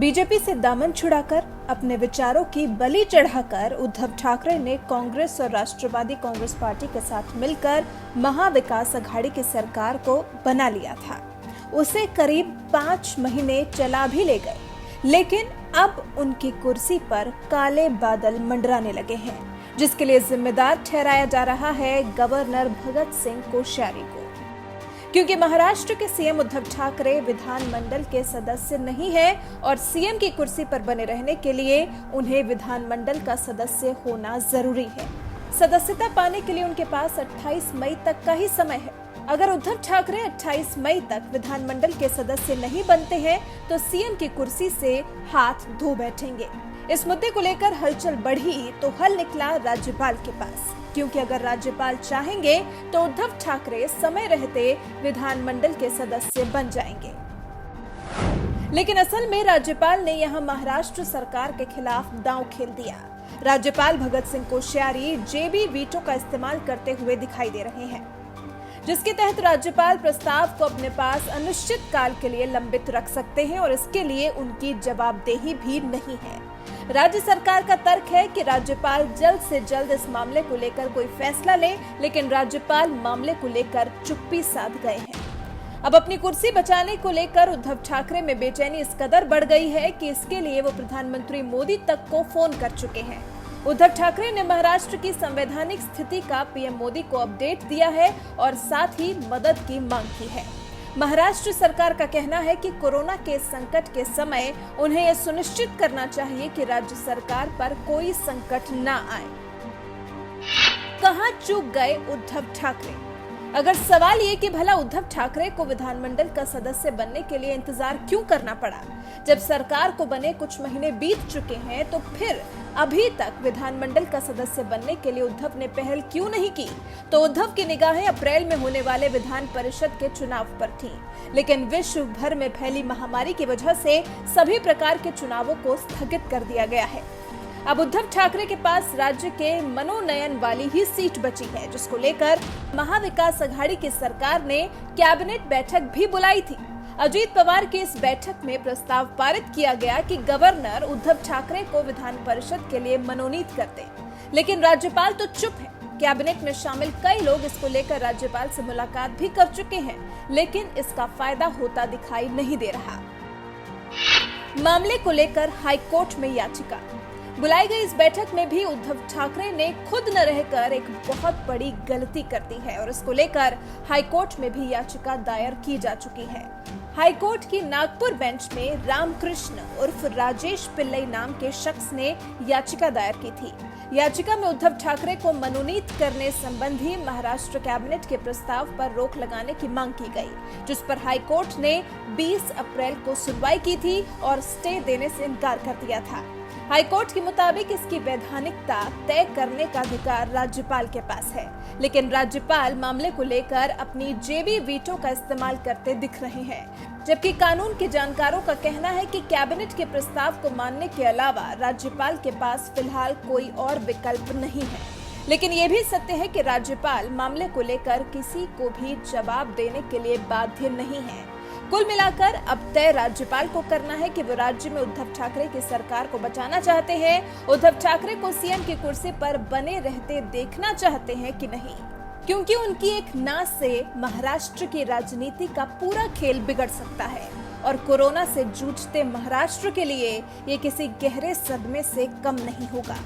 BJP से दामन छुड़ाकर अपने विचारों की बलि चढ़ाकर उद्धव ठाकरे ने कांग्रेस और राष्ट्रवादी कांग्रेस पार्टी के साथ मिलकर महाविकास अघाड़ी की सरकार को बना लिया था। उसे करीब 5 महीने चला भी ले गए, लेकिन अब उनकी कुर्सी पर काले बादल मंडराने लगे हैं, जिसके लिए जिम्मेदार ठहराया जा रहा है गवर्नर भगत सिंह कोश्यारी को। क्योंकि महाराष्ट्र के सीएम उद्धव ठाकरे विधानमंडल के सदस्य नहीं है और सीएम की कुर्सी पर बने रहने के लिए उन्हें विधानमंडल का सदस्य होना जरूरी है। सदस्यता पाने के लिए उनके पास 28 मई तक का ही समय है। अगर उद्धव ठाकरे 28 मई तक विधानमंडल के सदस्य नहीं बनते हैं तो सीएम की कुर्सी से हाथ धो बैठेंगे। इस मुद्दे को लेकर हलचल बढ़ी तो हल निकला राज्यपाल के पास, क्योंकि अगर राज्यपाल चाहेंगे तो उद्धव ठाकरे समय रहते विधानमंडल के सदस्य बन जाएंगे। लेकिन असल में राज्यपाल ने यहां महाराष्ट्र सरकार के खिलाफ दांव खेल दिया। राज्यपाल भगत सिंह कोश्यारी जेबी वीटो का इस्तेमाल करते हुए दिखाई दे रहे हैं, जिसके तहत राज्यपाल प्रस्ताव को अपने पास अनिश्चित काल के लिए लंबित रख सकते हैं और इसके लिए उनकी जवाबदेही भी नहीं है। राज्य सरकार का तर्क है कि राज्यपाल जल्द से जल्द इस मामले को लेकर कोई फैसला ले, लेकिन राज्यपाल मामले को लेकर चुप्पी साध गए हैं। अब अपनी कुर्सी बचाने को लेकर उद्धव ठाकरे में बेचैनी इस कदर बढ़ गई है कि इसके लिए वो प्रधानमंत्री मोदी तक को फोन कर चुके हैं। उद्धव ठाकरे ने महाराष्ट्र की संवैधानिक स्थिति का पीएम मोदी को अपडेट दिया है और साथ ही मदद की मांग की है। महाराष्ट्र सरकार का कहना है कि कोरोना के संकट के समय उन्हें यह सुनिश्चित करना चाहिए कि राज्य सरकार पर कोई संकट न आए। कहां चूक गए उद्धव ठाकरे? अगर सवाल ये कि भला उद्धव ठाकरे को विधानमंडल का सदस्य बनने के लिए इंतजार क्यों करना पड़ा, जब सरकार को बने कुछ महीने बीत चुके हैं, तो फिर अभी तक विधानमंडल का सदस्य बनने के लिए उद्धव ने पहल क्यों नहीं की? तो उद्धव की निगाहें अप्रैल में होने वाले विधान परिषद के चुनाव पर थीं, लेकिन विश्व भर में फैली महामारी की वजह से सभी प्रकार के चुनावों को स्थगित कर दिया गया है। अब उद्धव ठाकरे के पास राज्य के मनोनयन वाली ही सीट बची है, जिसको लेकर महाविकास अघाड़ी की सरकार ने कैबिनेट बैठक भी बुलाई थी। अजीत पवार की इस बैठक में प्रस्ताव पारित किया गया कि गवर्नर उद्धव ठाकरे को विधान परिषद के लिए मनोनीत करते, लेकिन राज्यपाल तो चुप है। कैबिनेट में शामिल कई लोग इसको लेकर राज्यपाल से मुलाकात भी कर चुके हैं, लेकिन इसका फायदा होता दिखाई नहीं दे रहा। मामले को लेकर हाईकोर्ट में याचिका बुलाई गई। इस बैठक में भी उद्धव ठाकरे ने खुद न रहकर एक बहुत बड़ी गलती कर दी है और इसको लेकर हाईकोर्ट में भी याचिका दायर की जा चुकी है। हाईकोर्ट की नागपुर बेंच में रामकृष्ण उर्फ राजेश पिल्लई नाम के शख्स ने याचिका दायर की थी। याचिका में उद्धव ठाकरे को मनोनीत करने संबंधी महाराष्ट्र कैबिनेट के प्रस्ताव पर रोक लगाने की मांग की गई, जिस पर हाईकोर्ट ने 20 अप्रैल को सुनवाई की थी और स्टे देने से इनकार कर दिया था। हाईकोर्ट के मुताबिक इसकी वैधानिकता तय करने का अधिकार राज्यपाल के पास है, लेकिन राज्यपाल मामले को लेकर अपनी जेबी वीटो का इस्तेमाल करते दिख रहे हैं, जबकि कानून के जानकारों का कहना है कि कैबिनेट के प्रस्ताव को मानने के अलावा राज्यपाल के पास फिलहाल कोई और विकल्प नहीं है। लेकिन ये भी सत्य है कि राज्यपाल मामले को लेकर किसी को भी जवाब देने के लिए बाध्य नहीं है। कुल मिलाकर अब तय राज्यपाल को करना है कि वो राज्य में उद्धव ठाकरे की सरकार को बचाना चाहते हैं, उद्धव ठाकरे को सीएम की कुर्सी पर बने रहते देखना चाहते हैं कि नहीं, क्योंकि उनकी एक ना से महाराष्ट्र की राजनीति का पूरा खेल बिगड़ सकता है और कोरोना से जूझते महाराष्ट्र के लिए ये किसी गहरे सदमे से कम नहीं होगा।